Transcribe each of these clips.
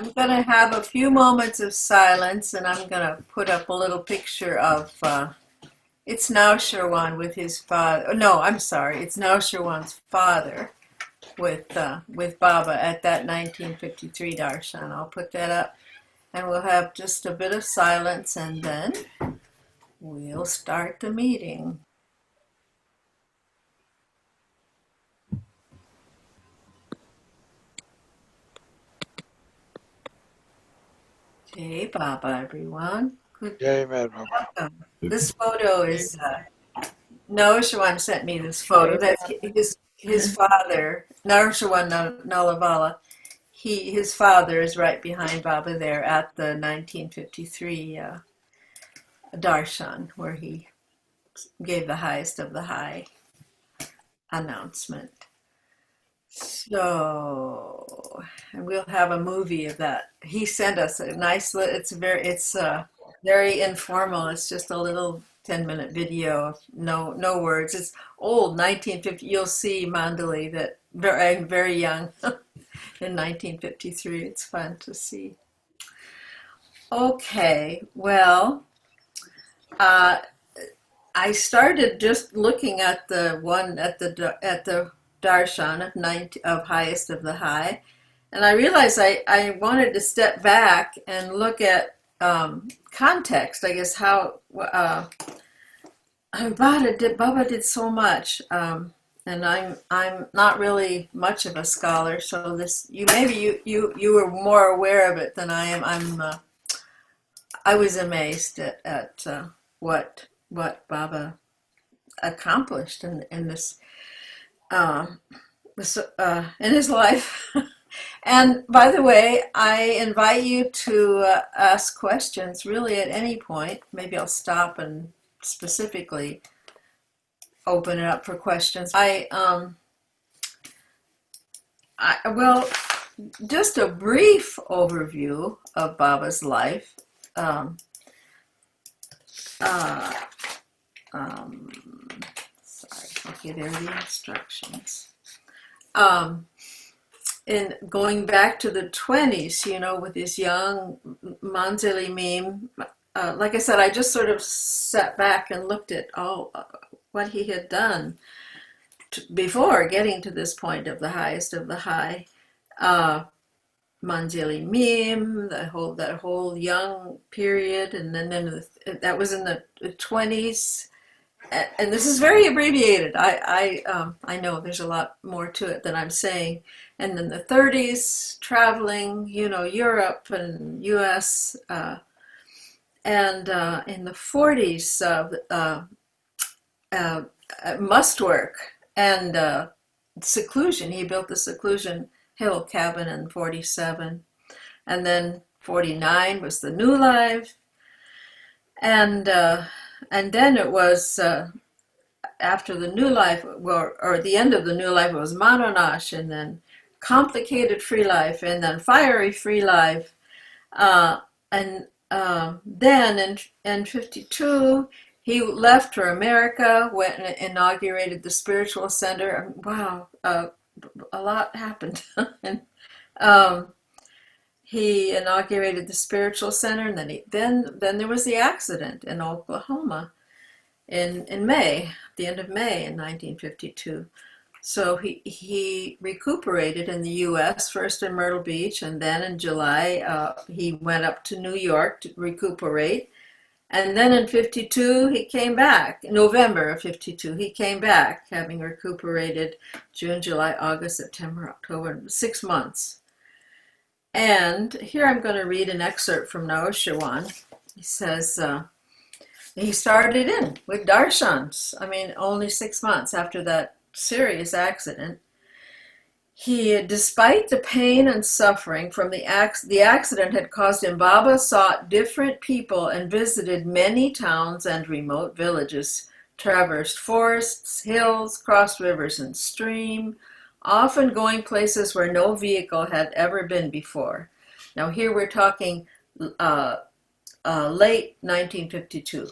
I'm going to have a few moments of silence, and I'm going to put up a little picture of it's now Sherwan with his father. Oh, no, I'm sorry. It's now Sherwan's father with Baba at that 1953 darshan. I'll put that up, and we'll have just a bit of silence, and then we'll start the meeting. Hey, Baba, everyone. Good. Jai Madam. This photo is Noshwan sent me this photo. That's his father, Narshawan Nalavala. His father is right behind Baba there at the 1953 darshan, where he gave the highest of the high announcement. So, and we'll have a movie of that. He sent us a nice. It's very informal. It's just a little 10-minute video, no words. It's old 1950. You'll see Mandali that very young in 1953. It's fun to see. Okay, well, uh, I started just looking at the one at the darshan of highest of the high, and I realized I wanted to step back and look at context. I guess how Baba did so much, and I'm not really much of a scholar, so this you were more aware of it than I am. I was amazed at what Baba accomplished in this uh, in his life. And by the way, I invite you to ask questions really at any point. Maybe I'll stop and specifically open it up for questions. Well, just a brief overview of Baba's life. Um, uh, um, Sorry, okay, there are the instructions. In going back to the 20s, with his young Manzili meme, like I said, I just sort of sat back and looked at what he had done before getting to this point of the highest of the high. Manjili meme, that whole young period, and then that was in the 20s, and this is very abbreviated. I know there's a lot more to it than I'm saying. And then the 30s, traveling, Europe and U.S. And in the 40s, must work and seclusion. He built the seclusion hill cabin in 47, and then 49 was the new life, and then it was after the new life, or the end of the new life, it was Manonash, and then complicated free life, and then fiery free life, and then in 52 he left for America, went and inaugurated the spiritual center. Wow, a lot happened. And he inaugurated the spiritual center, and then there was the accident in Oklahoma in May, the end of May in 1952. So he recuperated in the U.S., first in Myrtle Beach, and then in July he went up to New York to recuperate. And then in 52 he came back. In November of 52 he came back, having recuperated June, July, August, September, October, 6 months. And here I'm going to read an excerpt from Naoshawan. He says, he started in with darshans. I mean, only 6 months after that serious accident. Despite the pain and suffering from the accident had caused him, Baba sought different people and visited many towns and remote villages, traversed forests, hills, crossed rivers and stream, often going places where no vehicle had ever been before. Now here we're talking late 1952.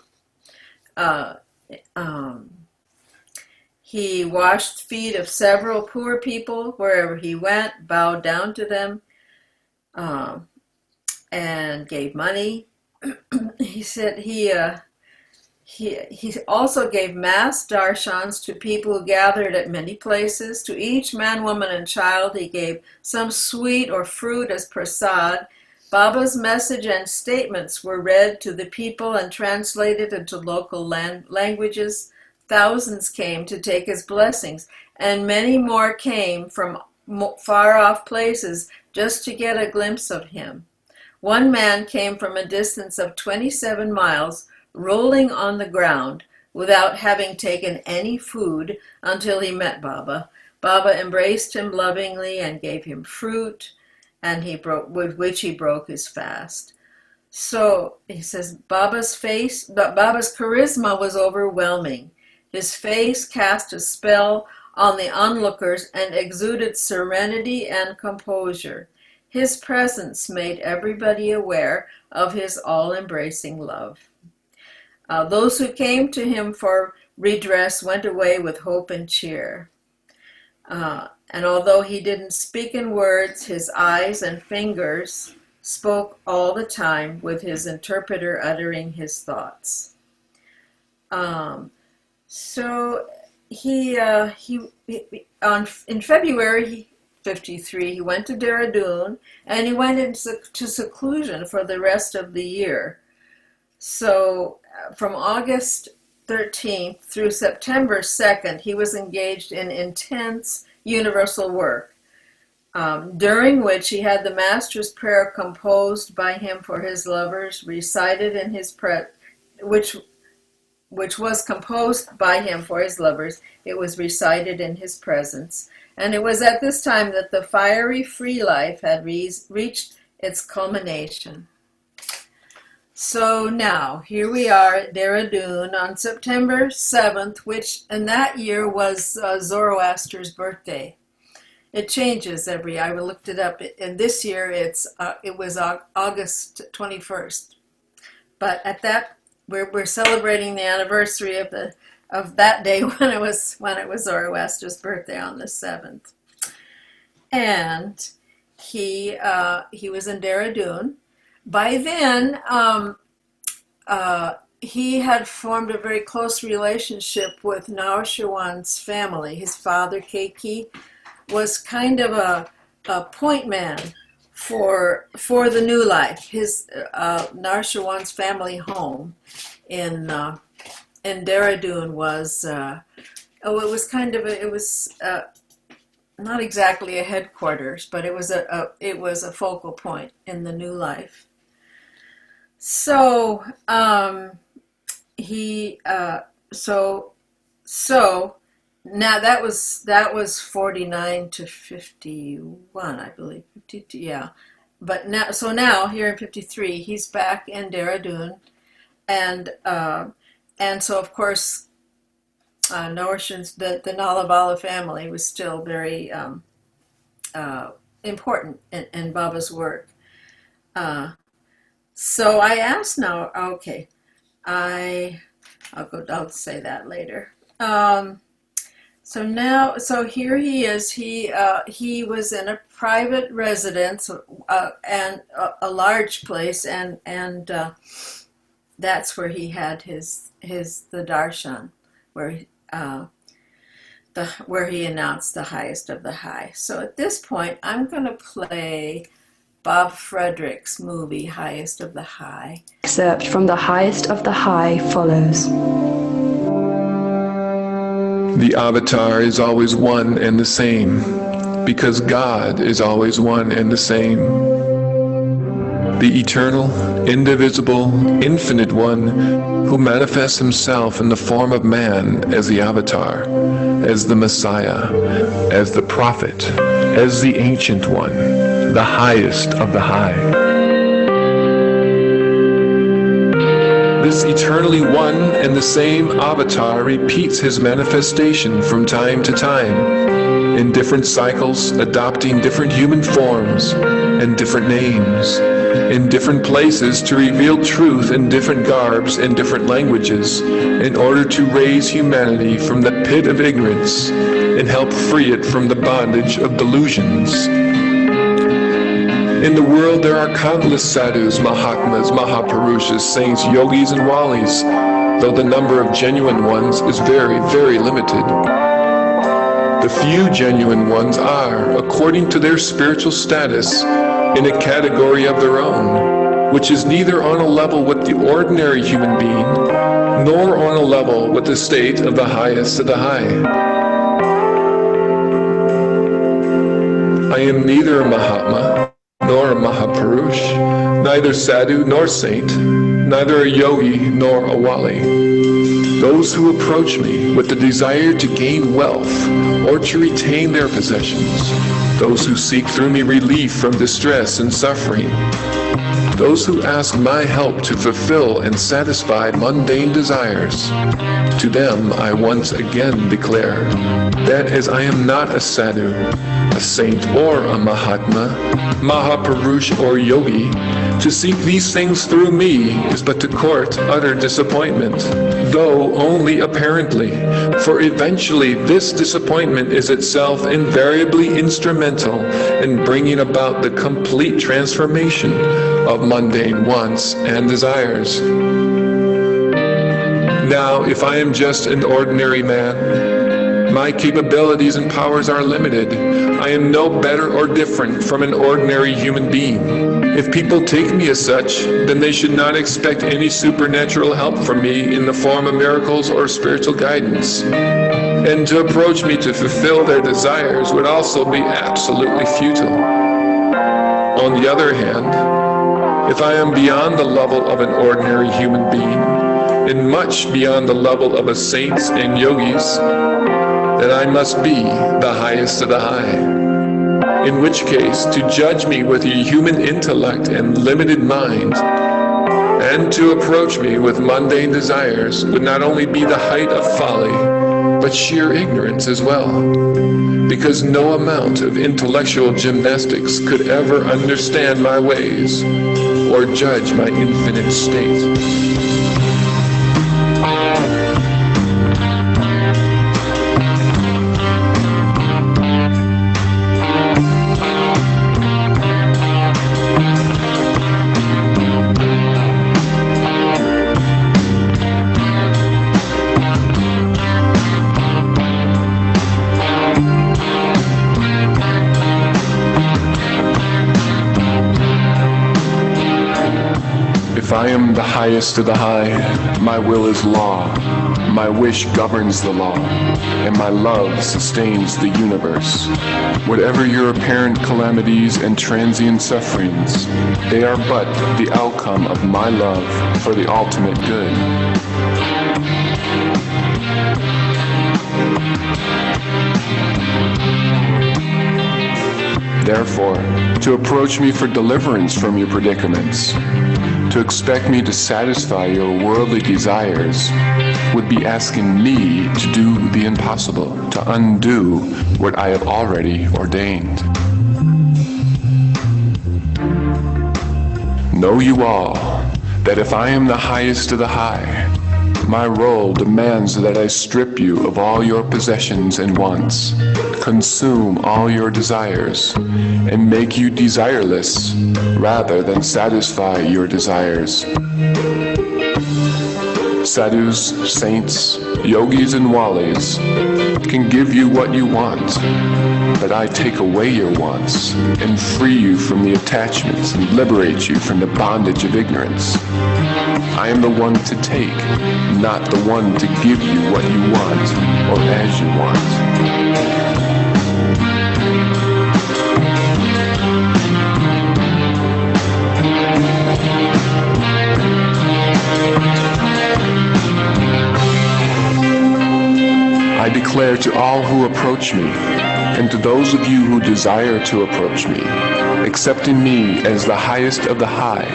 He washed feet of several poor people wherever he went, bowed down to them. and gave money. He said he also gave mass darshans to people who gathered at many places. To each man, woman, and child he gave some sweet or fruit as prasad. Baba's message and statements were read to the people and translated into local languages. Thousands came to take his blessings, and many more came from far-off places just to get a glimpse of him. One man came from a distance of 27 miles, rolling on the ground without having taken any food until he met Baba. Baba embraced him lovingly and gave him fruit, and with which he broke his fast. So he says Baba's charisma was overwhelming. His face cast a spell on the onlookers and exuded serenity and composure. His presence made everybody aware of his all-embracing love. Those who came to him for redress went away with hope and cheer. And although he didn't speak in words, his eyes and fingers spoke all the time, with his interpreter uttering his thoughts. So in February 53, he went to Dehradun, and he went into seclusion for the rest of the year. So from August 13th through September 2nd, he was engaged in intense universal work, during which he had the Master's prayer composed by him for his lovers, recited in his which was composed by him for his lovers. It was recited in his presence. And it was at this time that the fiery free life had reached its culmination. So now, here we are at Dehradun on September 7th, and that year was Zoroaster's birthday. It changes I looked it up, and this year it was August 21st. But at that, we're celebrating the anniversary of that day when it was Zoroaster's birthday on the 7th. And he was in Dehradun. By then, he had formed a very close relationship with Narshawan's family. His father, Keiki, was kind of a point man for the new life. His Narshawan's family home in Dehradun was it was not exactly a headquarters, but it was a focal point in the new life. So now that was 49 to 51, I believe. 52, yeah. But now here in 53, he's back in Dehradun, and so of course Norshan's the Nalavala family was still very important in Baba's work. So I asked now, okay, I'll say that later. So here he is. He was in a private residence and a large place, and that's where he had the darshan, where he announced the highest of the high. So at this point, I'm going to play Bob Frederick's movie, Highest of the High. Excerpt from The Highest of the High follows. The avatar is always one and the same, because God is always one and the same. The eternal, indivisible, infinite one who manifests himself in the form of man as the avatar, as the Messiah, as the prophet, as the ancient one, the highest of the high. This eternally one and the same avatar repeats his manifestation from time to time, in different cycles, adopting different human forms and different names, in different places to reveal truth in different garbs and different languages, in order to raise humanity from the pit of ignorance and help free it from the bondage of delusions. In the world there are countless sadhus, mahatmas, mahapurushas, saints, yogis, and walis, though the number of genuine ones is very, very limited. The few genuine ones are, according to their spiritual status, in a category of their own, which is neither on a level with the ordinary human being, nor on a level with the state of the highest of the high. I am neither a Mahatma, nor a Mahapurush, neither sadhu nor saint, neither a yogi nor a wali. Those who approach me with the desire to gain wealth or to retain their possessions, those who seek through me relief from distress and suffering, those who ask my help to fulfill and satisfy mundane desires, to them I once again declare that as I am not a sadhu, a saint or a Mahatma, Mahapurush or yogi, to seek these things through me is but to court utter disappointment, though only apparently, for eventually this disappointment is itself invariably instrumental in bringing about the complete transformation of mundane wants and desires. Now, if I am just an ordinary man, my capabilities and powers are limited. I am no better or different from an ordinary human being. If people take me as such, then they should not expect any supernatural help from me in the form of miracles or spiritual guidance. And to approach me to fulfill their desires would also be absolutely futile. On the other hand, if I am beyond the level of an ordinary human being, and much beyond the level of a saints and yogis, then I must be the highest of the high. In which case, to judge me with your human intellect and limited mind, and to approach me with mundane desires would not only be the height of folly, but sheer ignorance as well, because no amount of intellectual gymnastics could ever understand my ways or judge my infinite state. If I am the highest of the high, my will is law, my wish governs the law, and my love sustains the universe. Whatever your apparent calamities and transient sufferings, they are but the outcome of my love for the ultimate good. Therefore, to approach me for deliverance from your predicaments, to expect me to satisfy your worldly desires, would be asking me to do the impossible, to undo what I have already ordained. Know you all that if I am the highest of the high, my role demands that I strip you of all your possessions and wants, consume all your desires, and make you desireless rather than satisfy your desires. Sadhus, saints, yogis, and walis can give you what you want, but I take away your wants and free you from the attachments and liberate you from the bondage of ignorance. I am the one to take, not the one to give you what you want or as you want. I declare to all who approach me, and to those of you who desire to approach me, accepting me as the highest of the high,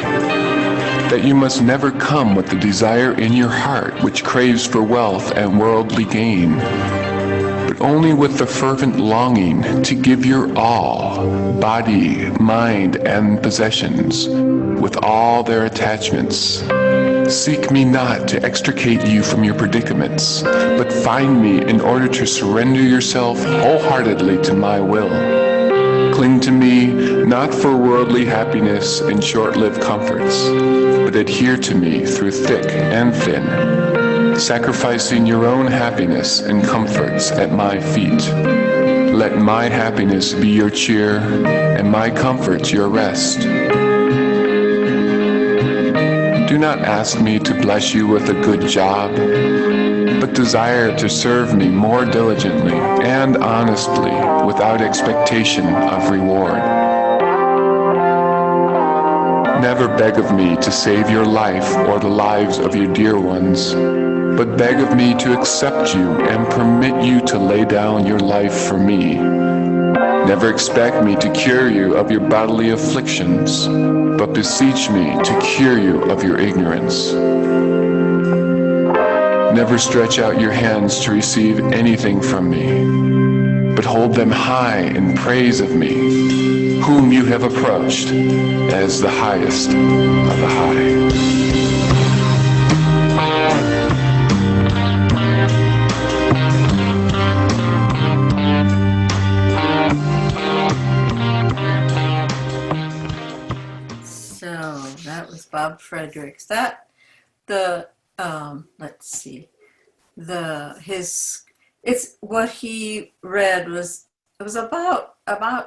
that you must never come with the desire in your heart which craves for wealth and worldly gain, but only with the fervent longing to give your all, body, mind, and possessions, with all their attachments. Seek me not to extricate you from your predicaments, but find me in order to surrender yourself wholeheartedly to my will. Cling to me not for worldly happiness and short-lived comforts, but adhere to me through thick and thin, sacrificing your own happiness and comforts at my feet. Let my happiness be your cheer and my comfort your rest. Do not ask me to bless you with a good job, but desire to serve me more diligently and honestly without expectation of reward. Never beg of me to save your life or the lives of your dear ones, but beg of me to accept you and permit you to lay down your life for me. Never expect me to cure you of your bodily afflictions, but beseech me to cure you of your ignorance. Never stretch out your hands to receive anything from me, but hold them high in praise of me, whom you have approached as the highest of the high. So that was Bob Fredericks. That the let's see, it's what he read was, it was about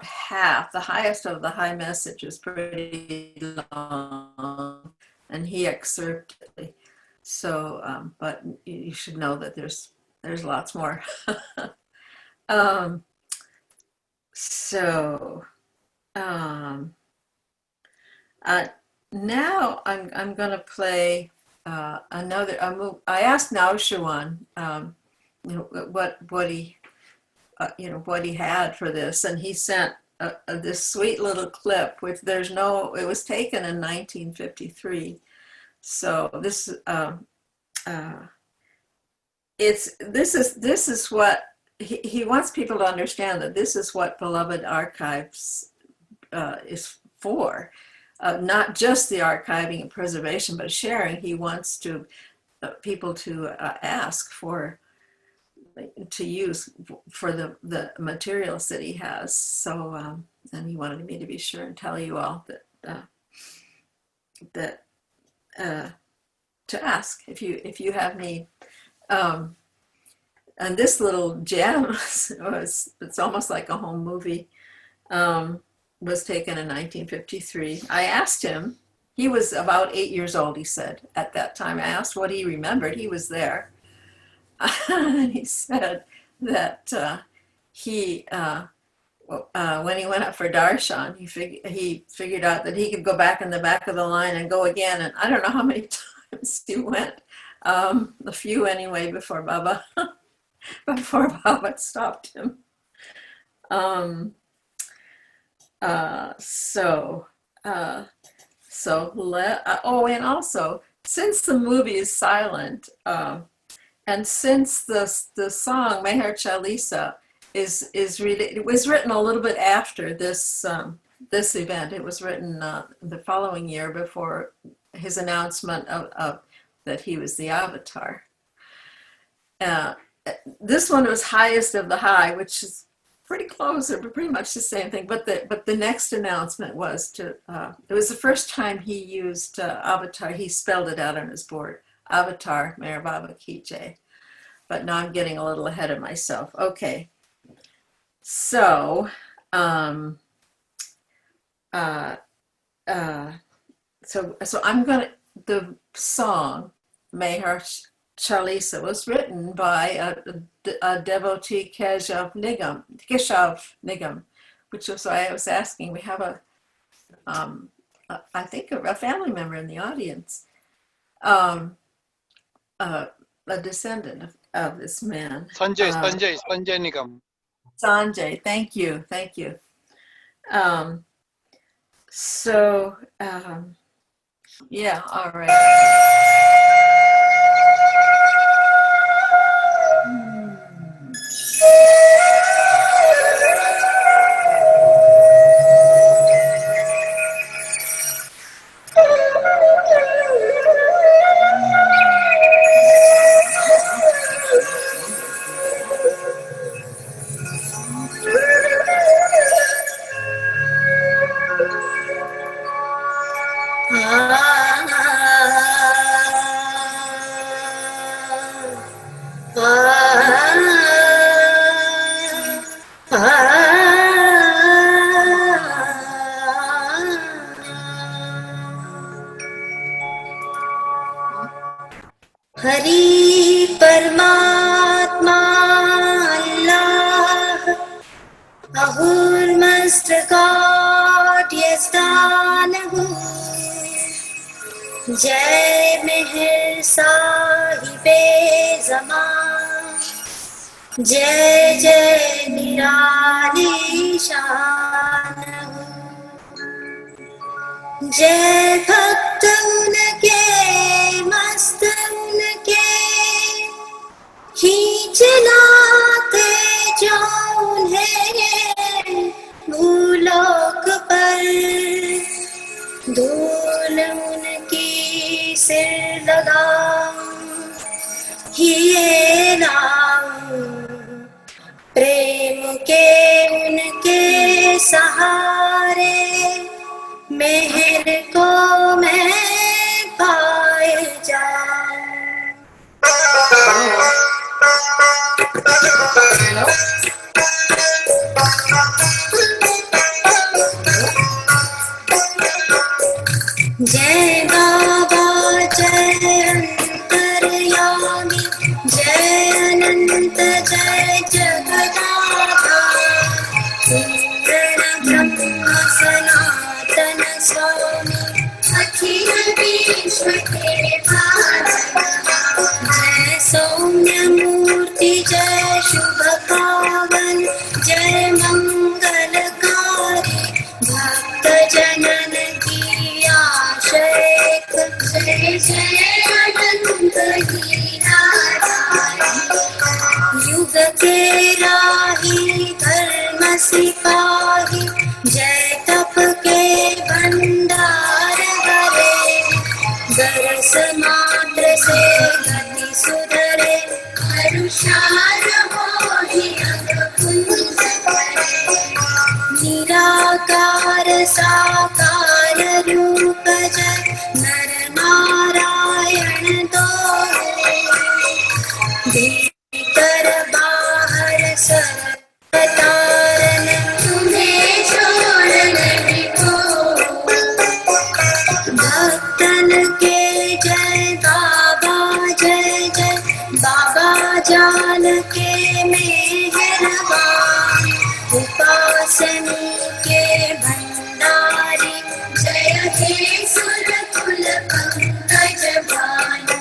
half. The highest of the high message is pretty long, and he excerpted it. So, but you should know that there's lots more. um, so. Um, Now I'm going to play another. I asked Naushawan, what he what he had for this, and he sent this sweet little clip. Which it was taken in 1953. So this this is what he wants people to understand, that this is what Beloved Archives is for. Not just the archiving and preservation, but sharing. He wants people to ask to use for the materials that he has. So, and he wanted me to be sure and tell you all that to ask if you have need. And this little gem it's almost like a home movie. Was taken in 1953. I asked him, he was about 8 years old, he said, at that time. I asked what he remembered. He was there. And he said that when he went up for darshan, he figured out that he could go back in the back of the line and go again. And I don't know how many times he went. A few anyway, before Baba stopped him. And also, since the movie is silent, and since the song Meher Chalisa it was written a little bit after this event. It was written the following year, before his announcement of that he was the avatar. This one was highest of the high, which is pretty close, or pretty much the same thing. But the next announcement was it was the first time he used avatar. He spelled it out on his board, avatar Meher Baba Ki Jai. But now I'm getting a little ahead of myself. Okay, so so I'm gonna, the song Meher Chalisa was written by a devotee, Keshav Nigam, which was why I was asking. We have I think a family member in the audience, a descendant of this man. Sanjay Nigam. Sanjay, thank you. Yeah, all right. Hari परमात्मा अल्लाह अहुर मस्त God यस्तानहु जय मेहर साहिबे ज़मान जय जय निराली शान जय भक्त उनके मस्त उनके खींच लाते जो उन्हें भूलोक पर धूल उनकी सिर लगा ये नाम प्रेम के उनके सहारे मेहर को मैं पाए जाऊं। जय बाबा जय अंतर्यामी जय अनंत जय जगदाधा पूर्ण ब्रह्म सनातन स्वामी अखिल विश्व के जय सौम्य मूर्ति जय शुभ पावन जय मंगलकारी भक्त जनन की आशय जय जय अनंत युग के राही धर्म सिपाही जय तप के भंडार हरे दरस मात्र से गति सुधरे हरुषार मोहि अगपुंज निराकार साकार रूप जय नर नारायण दो भीतर बाहर सब तारन तुम्हें छोड़ नहीं को भक्तन के जय बाबा जय जय बाबा जान के मेहरबान उपासनी के भंडारी जय हे सुरकुल पंकज भानु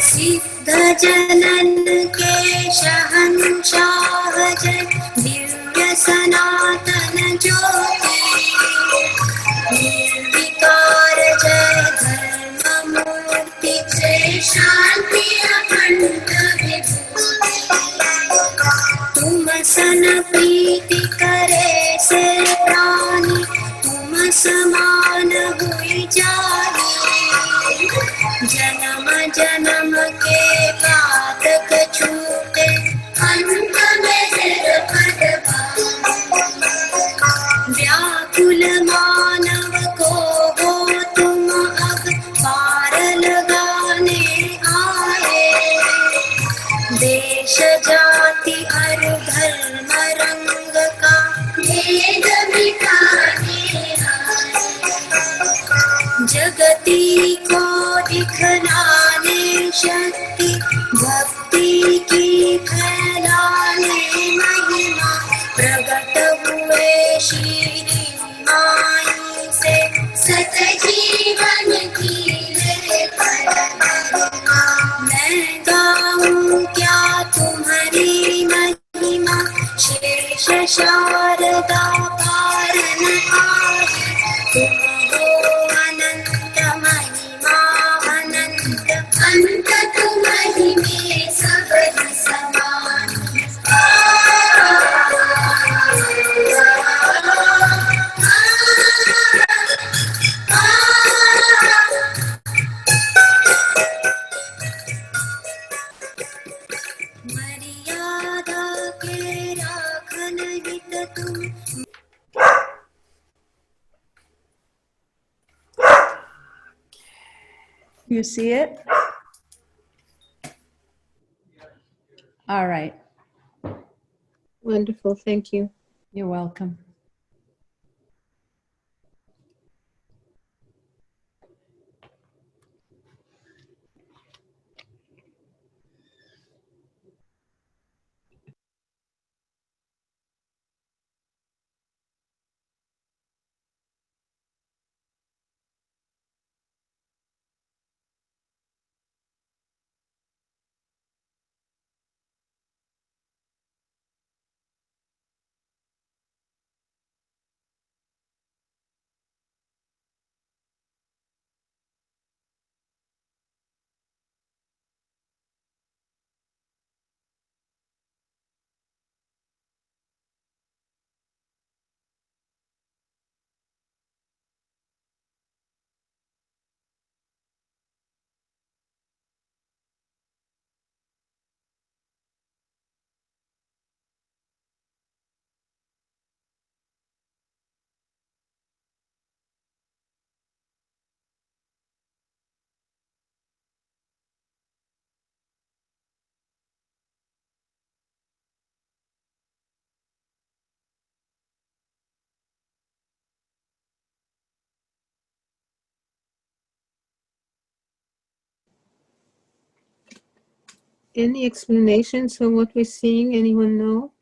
सिद्ध जनन के शहंशाह जय दिव्य सनातन ज्योति निर्विकार जय धर्म मूर्ति जय शांति अखंड विभूति तुम सन प्रीति करे से प्राणी तुम समान हुई जानी जन्म जन्म के पातक छूटे अंत में पद व्याकुल मानव को हो तुम अब पार लगाने आए देश जाति और धर्म रंग का भेद मिटाने आए जगती को दिखलाने शक्ति भक्ति की फैलाने महिमा प्रकट हुए श्री माई से सत जीवन की मैं गाऊं क्या तुम्हारी महिमा शेष शारदा पारण आदि तुम हो अनंत महिमा अनंत अंत तुम्हारी में सब समान You see it? All right. Wonderful, thank you. You're welcome. Any explanations of what we're seeing? Anyone know?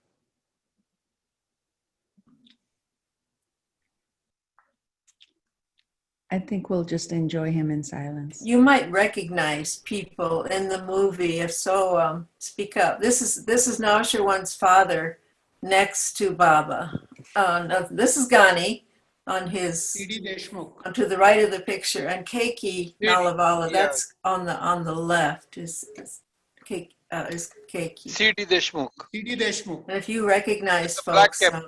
I think we'll just enjoy him in silence. You might recognize people in the movie. If so, speak up. This is Naushirwan's father next to Baba. No, this is Ghani on his CD Deshmukh. to the right of the picture, and Keiki Nalavala. Yeah. That's on the left. Is Keiki. CD Deshmukh. CD Deshmukh. And if you recognize The black folks, cap.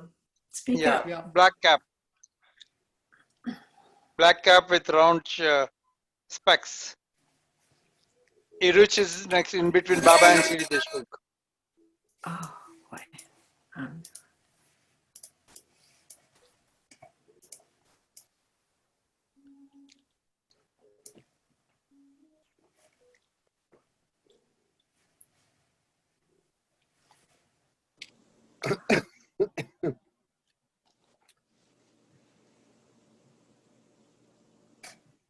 speak Yeah. up. Yeah. Black cap. Black cap with round specs. Iruch is next in between Baba and CD Deshmukh. Oh boy.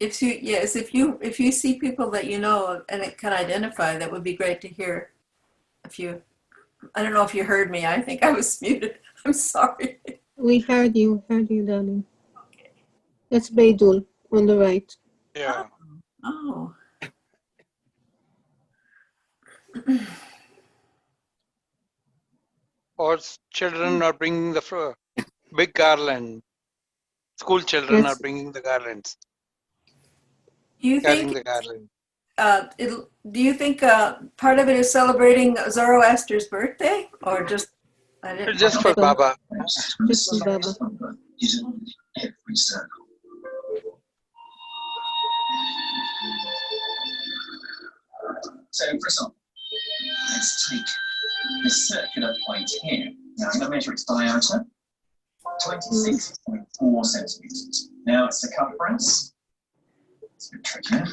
If you see people that you know and it can identify, that would be great to hear. I don't know if you heard me. I think I was muted. I'm sorry. We heard you, darling. That's Beidul on the right. Yeah. Oh, Or children are bringing the big garland. School children are Yes, bringing the garlands, do you carrying think the garland. do you think part of it is celebrating Zoroaster's birthday, or just I didn't. Just for so. Baba. Just for Baba. So, for example, let's take this circular plate here. Now, I'm going to measure its diameter, 26.4 centimeters. Now, its circumference, it's a bit trickier,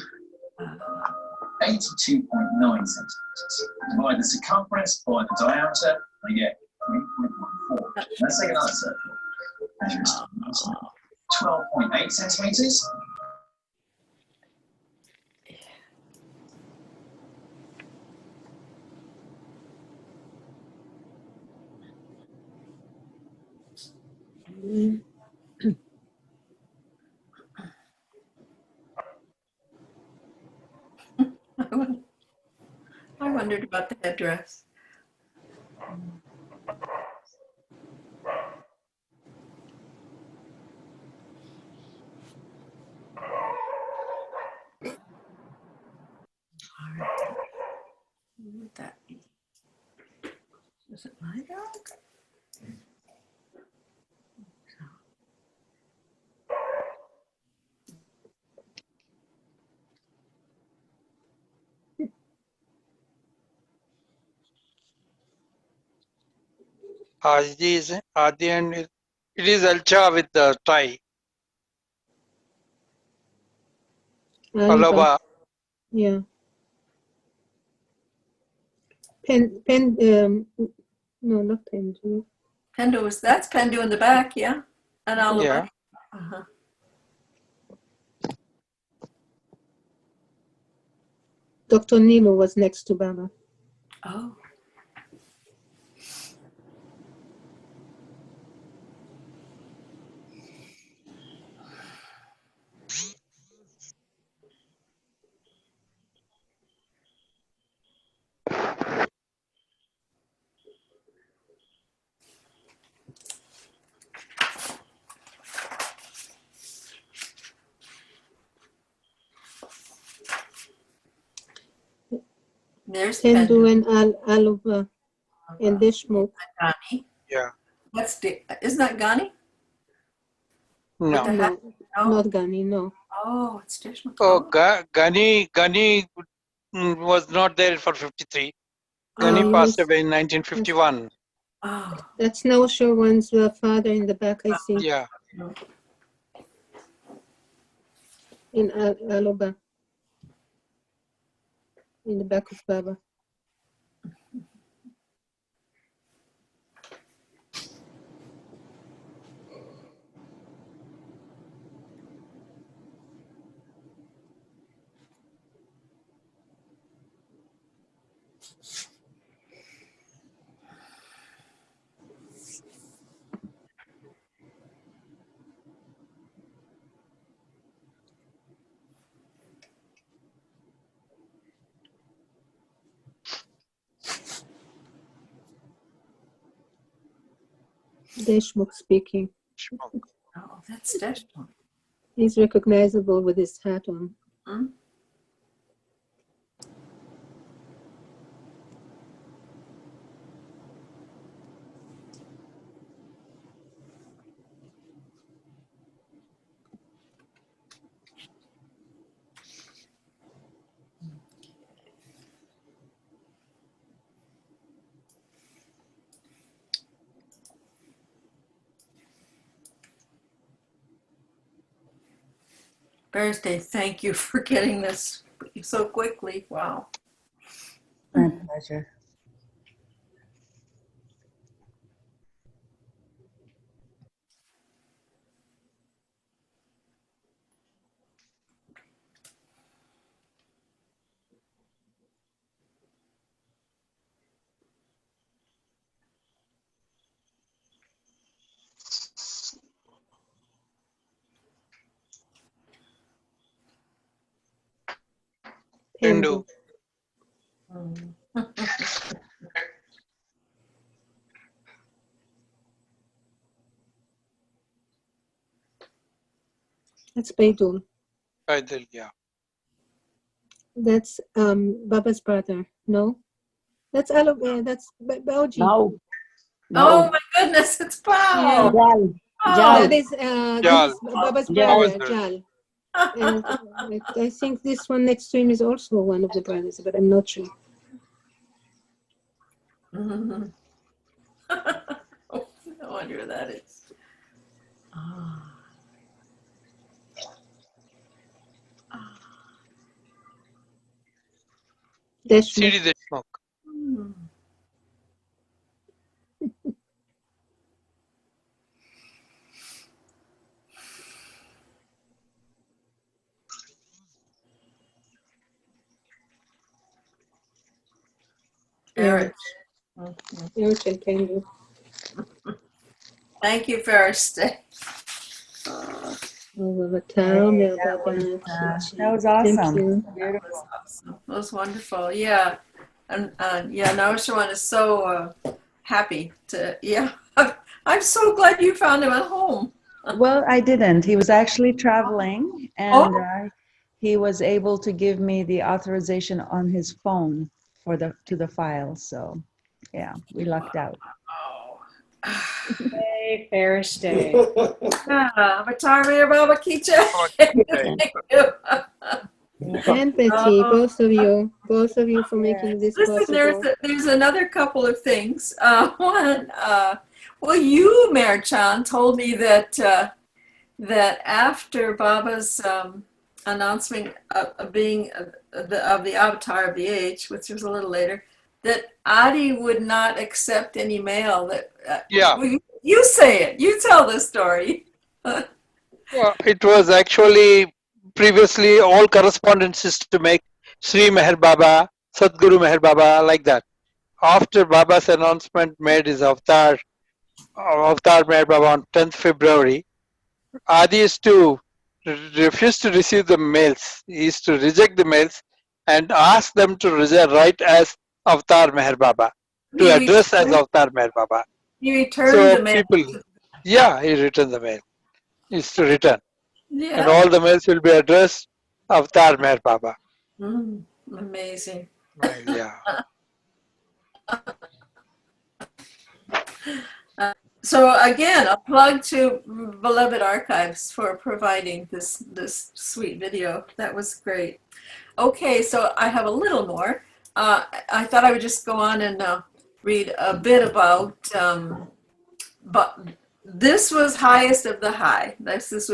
82.9 centimeters. Divide the circumference by the diameter, I get 3.14. Let's take another circle. Measure its diameter, 12.8 centimeters. I wondered about the headdress. All right. What would that be? Is it my dog? Adi and It is Alcha with the tie. Aloba. Yeah. No, not Pendu. Pendu that's Pendu in the back, yeah? And Alaba. Yeah. Uh-huh. Dr. Nilo was next to Baba. Oh. There's Pendu Pendu. and Aluba and Deshmukh. Ghani. Yeah. Isn't that Ghani? No. No, No. not Ghani, no. Oh, it's Deshmukh. Oh, Ghani was not there for 53. Ghani he passed was- away in 1951. Oh. That's Nausha one's father in the back, I see, Yeah. in Aluba. In the back of Baba. Deshmukh speaking. Oh, that's Deshmukh. He's recognizable with his hat on. Hmm? Thursday, thank you for getting this so quickly. Wow. My pleasure. Pendu. That's Baidul. Paidal, yeah. That's Baba's brother. No? That's that's Baoji. No. Oh my goodness, it's Pao. Jal. Oh. That is Jal. this is Baba's Jal. brother, Jal. And I think this one next to him is also one of the brothers, but I'm not sure. Mhm. I wonder who that is. Oh. Deshmukh. CD Deshmukh. Hmm. Eric. Eric and Pendu. Thank you, Thursday. That was Thank awesome. you. Beautiful. Awesome. That was wonderful. Yeah. And yeah, Naoshawan is so happy to, yeah. I'm so glad you found him at home. Well, I didn't. He was actually traveling, and he was able to give me the authorization on his phone for to the file. So, yeah, we lucked out. Oh. Hey, Thursday. Batari Baba Kicha. And Betty, both of you for making this Listen, possible. there's another couple of things. One, Well, you, Mayor Chan, told me that that after Baba's announcement of being of the Avatar of the Age, which was a little later, that Adi would not accept any mail. That Yeah, well, you say it. You tell the story. it was actually previously all correspondence is to make Sri Meher Baba, Sadguru Meher Baba, like that. After Baba's announcement made his Avatar Meher Baba on 10th February, Adi is to refuse to receive the mails. He is to reject the mails and ask them to write as Avatar Meher Baba, to He address as returned. Avatar Meher Baba. He returned So the mail. people, yeah, he returned the mail. He is to return. And Yeah. all the mails will be addressed Avatar Meher Baba. Mm, amazing. Right, yeah. So again, a plug to Beloved Archives for providing this sweet video. That was great. Okay, so I have a little more. I thought I would just go on and read a bit about, but this was highest of the high. This was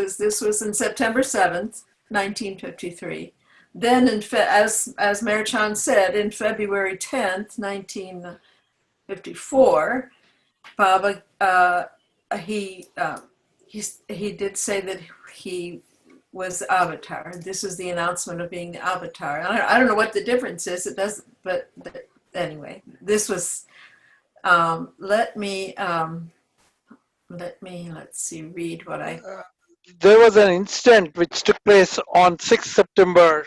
in September 7th, 1953. Then, as Mayor Chan said, in February 10th, 1954, Baba he he did say that he was the Avatar. This is the announcement of being the Avatar. I don't know what the difference is. It doesn't. But anyway, this was. Let's see. Read what I. There was an incident which took place on 6th September.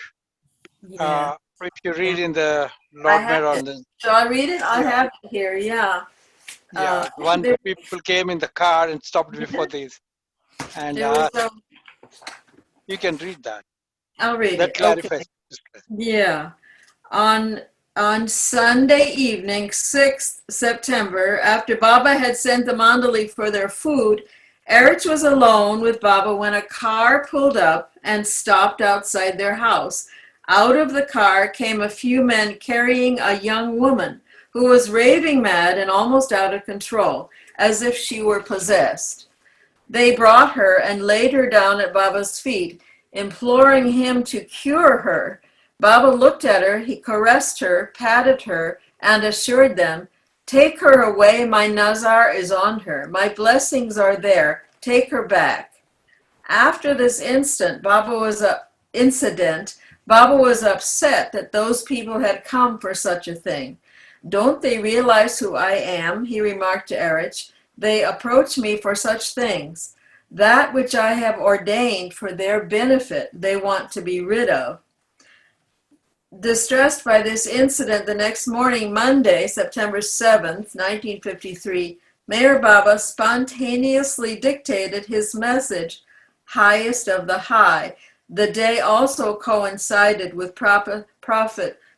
Yeah. If you read in the I Lord have Mayor on it. the, Shall I read it? I yeah, have it here. Yeah. yeah, one There, people came in the car and stopped before this, and there was. you can read that. I'll read That it. Okay. clarifies. Yeah. On on Sunday evening, 6th September, after Baba had sent the Mandali for their food, Erich was alone with Baba when a car pulled up and stopped outside their house. Out of the car came a few men carrying a young woman who was raving mad and almost out of control, as if she were possessed. They brought her and laid her down at Baba's feet, imploring him to cure her. Baba looked at her, he caressed her, patted her, and assured them, "Take her away, my nazar is on her. My blessings are there. Take her back." After this incident, Baba was upset that those people had come for such a thing. "Don't they realize who I am?" he remarked to Erich. "They approach me for such things. That which I have ordained for their benefit, they want to be rid of." Distressed by this incident, the next morning, Monday, September 7th, 1953, Mayor Baba spontaneously dictated his message, highest of the high. The day also coincided with Prophet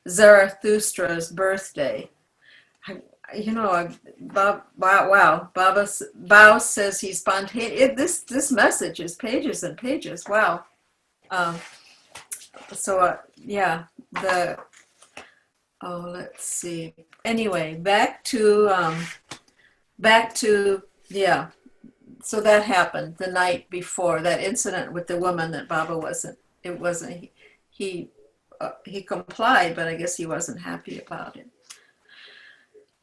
Zarathustra's birthday. Wow. Bao says he's spontaneous. This message is pages and pages. Wow. Um, yeah, let's see. Anyway, back to, yeah. So that happened the night before, that incident with the woman that Baba wasn't, he complied, but I guess he wasn't happy about it.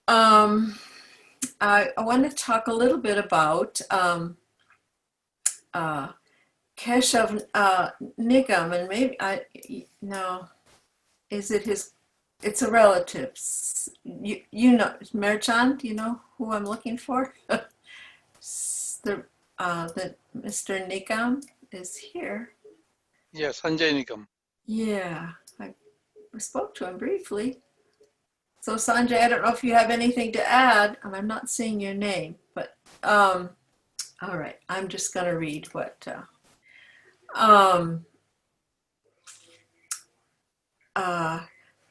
I want to talk a little bit about Keshav Nigam, and maybe no, is it his? It's a relative. You know, Merchant. Do you know who I'm looking for? That Mr. Nigam is here. Yes, Sanjay Nikam. Yeah, I spoke to him briefly. So Sanjay, I don't know if you have anything to add, and I'm not seeing your name, but all right, I'm just going to read what.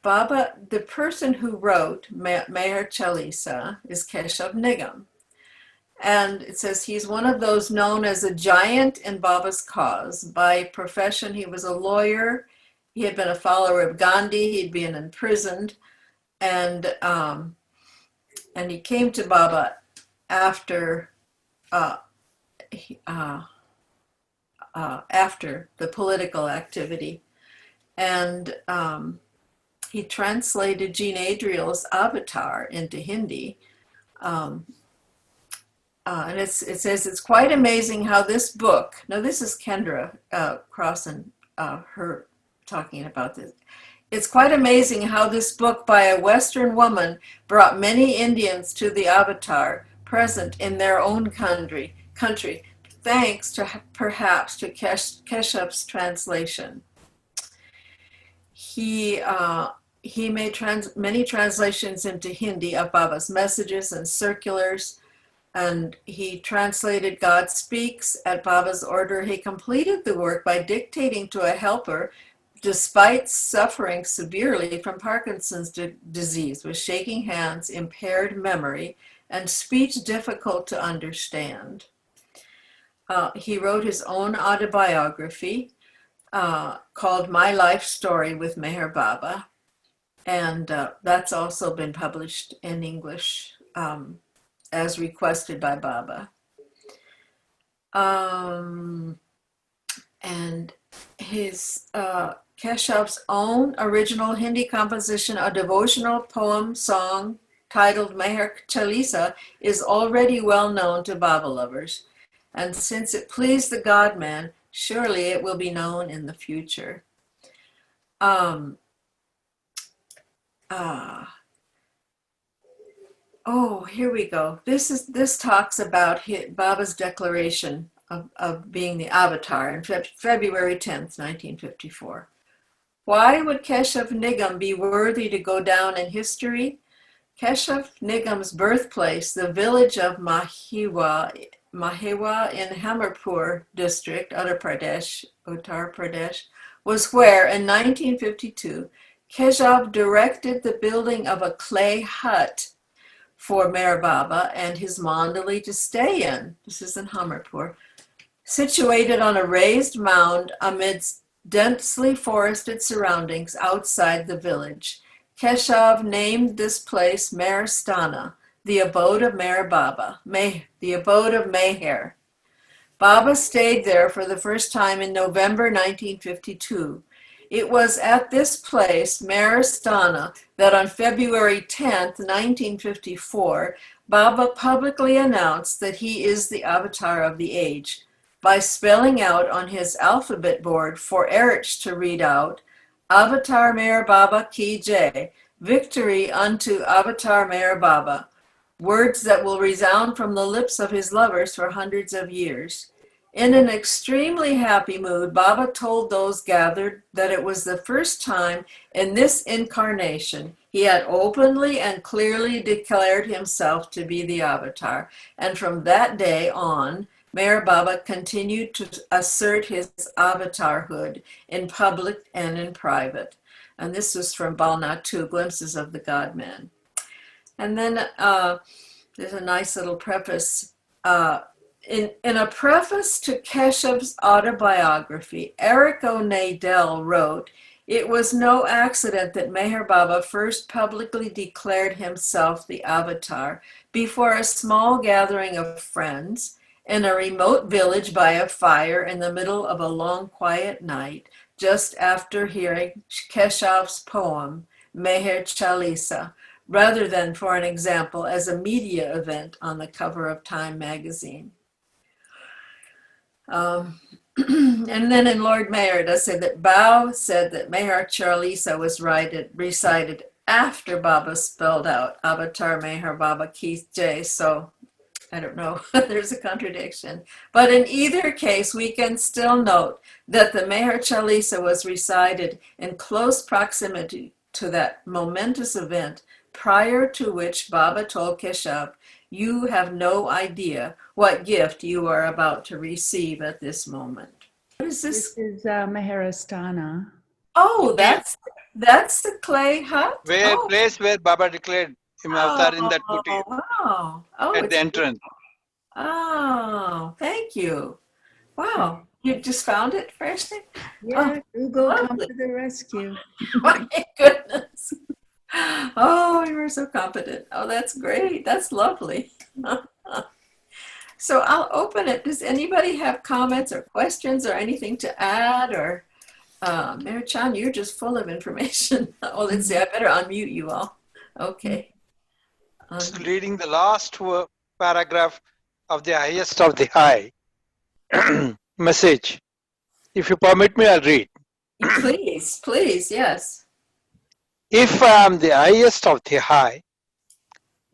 Baba, the person who wrote Meher Chalisa is Keshav Nigam. And it says he's one of those known as a giant in Baba's cause. By profession, he was a lawyer. He had been a follower of Gandhi. He'd been imprisoned. And he came to Baba after uh, after the political activity. And he translated Jean Adriel's Avatar into Hindi. Um, and it says, it's quite amazing how this book, now this is Kendra Crossan, her talking about this. It's quite amazing how this book by a Western woman brought many Indians to the Avatar present in their own country, thanks to perhaps to Keshup's translation. He made many translations into Hindi of Baba's messages and circulars, and he translated God Speaks at Baba's order. He completed the work by dictating to a helper, despite suffering severely from Parkinson's disease, with shaking hands, impaired memory, and speech difficult to understand. He wrote his own autobiography called My Life Story with Meher Baba, and that's also been published in English as requested by Baba. And his Keshup's own original Hindi composition, a devotional poem song titled Meher Chalisa, is already well known to Baba lovers. And since it pleased the God-man, surely it will be known in the future. Oh, here we go. This talks about Baba's declaration of being the Avatar on February 10th, 1954. Why would Keshav Nigam be worthy to go down in history? Keshav Nigam's birthplace, the village of Mahewa in Hamirpur district, Uttar Pradesh, was where in 1952 Keshav directed the building of a clay hut for Meher Baba and his Mandali to stay in. This is in Hamirpur, situated on a raised mound amidst densely forested surroundings outside the village. Keshav named this place Meher Sthana, the abode of Meher Baba, the abode of Meher. Baba stayed there for the first time in November 1952. It was at this place, Meher Sthana, that on February 10th, 1954, Baba publicly announced that he is the avatar of the age by spelling out on his alphabet board for Erich to read out, Avatar Meher Baba Ki Jai, victory unto Avatar Meher Baba, words that will resound from the lips of his lovers for hundreds of years. In an extremely happy mood, Baba told those gathered that it was the first time in this incarnation he had openly and clearly declared himself to be the Avatar, and from that day on, Meher Baba continued to assert his avatarhood in public and in private. And this was from Balna 2, Glimpses of the God-Man. And then there's a nice little preface. In a preface to Keshav's autobiography, Eric O'Nadell wrote, "It was no accident that Meher Baba first publicly declared himself the Avatar before a small gathering of friends in a remote village by a fire in the middle of a long quiet night, just after hearing Keshav's poem, Meher Chalisa, rather than, for an example, as a media event on the cover of Time magazine." And then in Lord Mayor, it does say that Bao said that Meher Chalisa was recited after Baba spelled out Avatar Meher Baba Ki Jai. So I don't know, there's a contradiction. But in either case, we can still note that the Meher Chalisa was recited in close proximity to that momentous event, prior to which Baba told Keshav, "You have no idea what gift you are about to receive at this moment." What is this? This is Meher Sthana. Oh, that's the clay hut? Place where Baba declared him avatar in that kutir wow. Oh, at the entrance. Oh, thank you. Wow. You just found it freshly? Yeah, Google come to the rescue. My goodness. Oh, you were so competent. Oh, that's great. That's lovely. So I'll open it. Does anybody have comments or questions or anything to add? Or Mary Chan, you're just full of information. Oh, let's see. I better unmute you all. Okay. Reading the last paragraph of the highest of the high message. If you permit me, I'll read. Please, please, yes. If I am the highest of the high,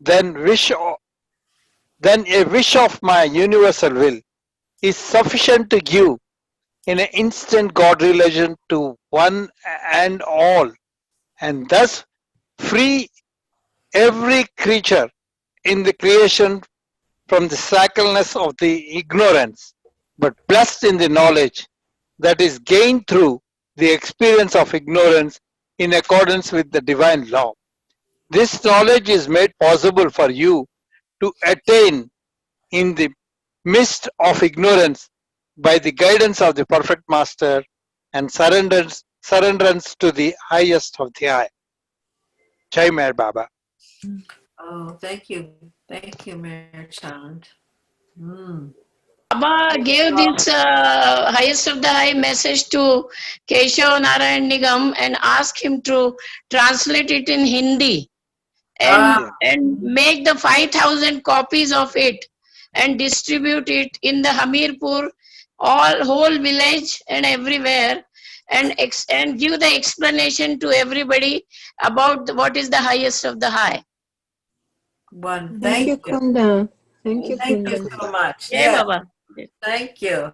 then a wish of my universal will is sufficient to give in an instant God relation to one and all, and thus free every creature in the creation from the shackleness of the ignorance, but blessed in the knowledge that is gained through the experience of ignorance in accordance with the divine law. This knowledge is made possible for you to attain in the midst of ignorance by the guidance of the perfect master and surrenderance to the highest of the high. Jai Meher Baba. Oh, thank you. Thank you, Mary Chand. Baba gave this highest of the high message to Keshav Narayan Nigam and asked him to translate it in Hindi and make the 5,000 copies of it and distribute it in the Hamirpur, whole village and everywhere, and give the explanation to everybody about what is the highest of the high. Thank you. Kunda. Thank you, Thank Kunda. you so much. Yeah, Yes. Baba. Thank you.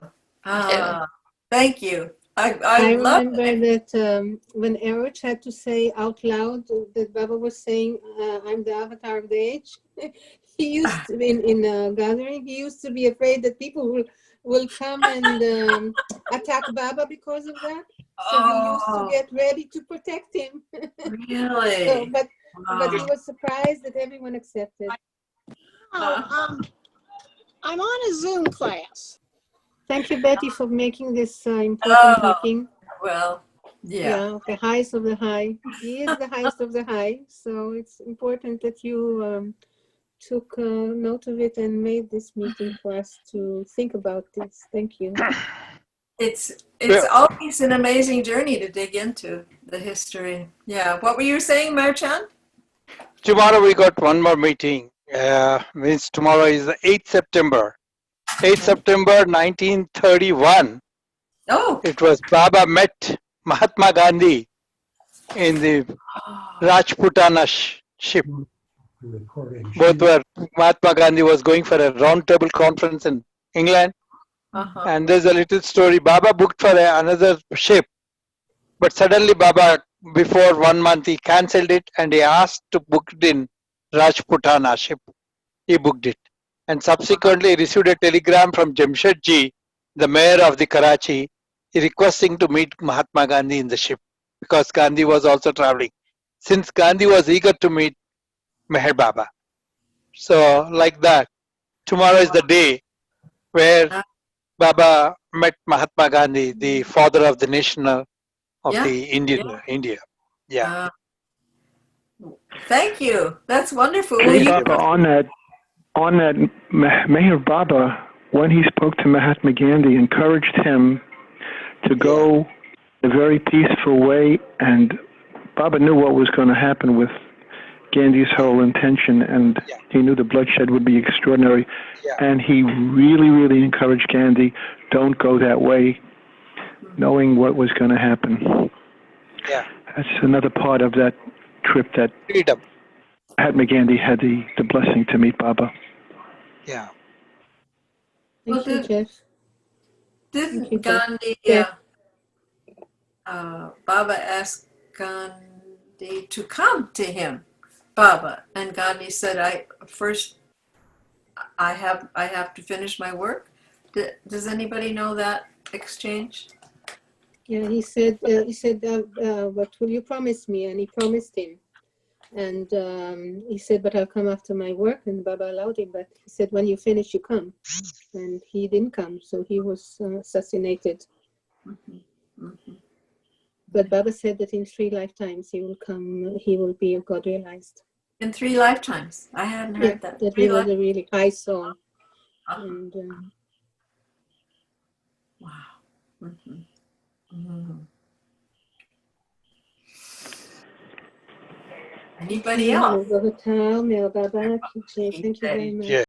Thank you. I I love remember it. that when Erich had to say out loud that Baba was saying, I'm the avatar of the age, he used to, in a gathering, he used to be afraid that people will come and attack Baba because of that. So he used to get ready to protect him. Really? So, but he was surprised that everyone accepted. I'm on a Zoom class. Thank you, Betty, for making this important meeting. Well, Yeah, the highest of the high. He is the highest of the high. So it's important that you took note of it and made this meeting for us to think about this. Thank you. It's always an amazing journey to dig into the history. Yeah. What were you saying, Merchant? Tomorrow we got one more meeting. Means tomorrow is the 8th September. 8th September 1931. Oh. It was Baba met Mahatma Gandhi in the Rajputana ship. Both were, Mahatma Gandhi was going for a round table conference in England. And there's a little story. Baba booked for another ship. But suddenly Baba, before 1 month, he cancelled it and he asked to book it in Rajputana ship. He booked it. And subsequently received a telegram from Jamshedji, the mayor of the Karachi, requesting to meet Mahatma Gandhi in the ship because Gandhi was also traveling. Since Gandhi was eager to meet Meher Baba. So like that, tomorrow is the day where Baba met Mahatma Gandhi, the father of the nation of the India. Yeah. Thank you. That's wonderful. Jai Baba, on that, Meher Baba, when he spoke to Mahatma Gandhi, encouraged him to go a very peaceful way, and Baba knew what was going to happen with Gandhi's whole intention, and he knew the bloodshed would be extraordinary, and he really, really encouraged Gandhi, don't go that way, knowing what was going to happen. Yeah. That's another part of that trip that freedom. Mahatma Gandhi had the blessing to meet Baba. Yeah. Thank you, Jeff. Didn't Gandhi, Baba asked Gandhi to come to him, Baba, and Gandhi said, I have to finish my work. Does anybody know that exchange? Yeah, he said, what will you promise me? And he promised him. And he said, but I'll come after my work. And Baba allowed him, but he said, when you finish, you come. And he didn't come, so he was assassinated. But Baba said that in 3 lifetimes he will come, he will be God realized. In 3 lifetimes. I hadn't Yeah, heard that. that 3 he was lifetimes. a really high soul. Uh-huh. And Wow. Mhm. Mhm. Anybody else? Baba, Baba, Baba, thank you very much. Yeah.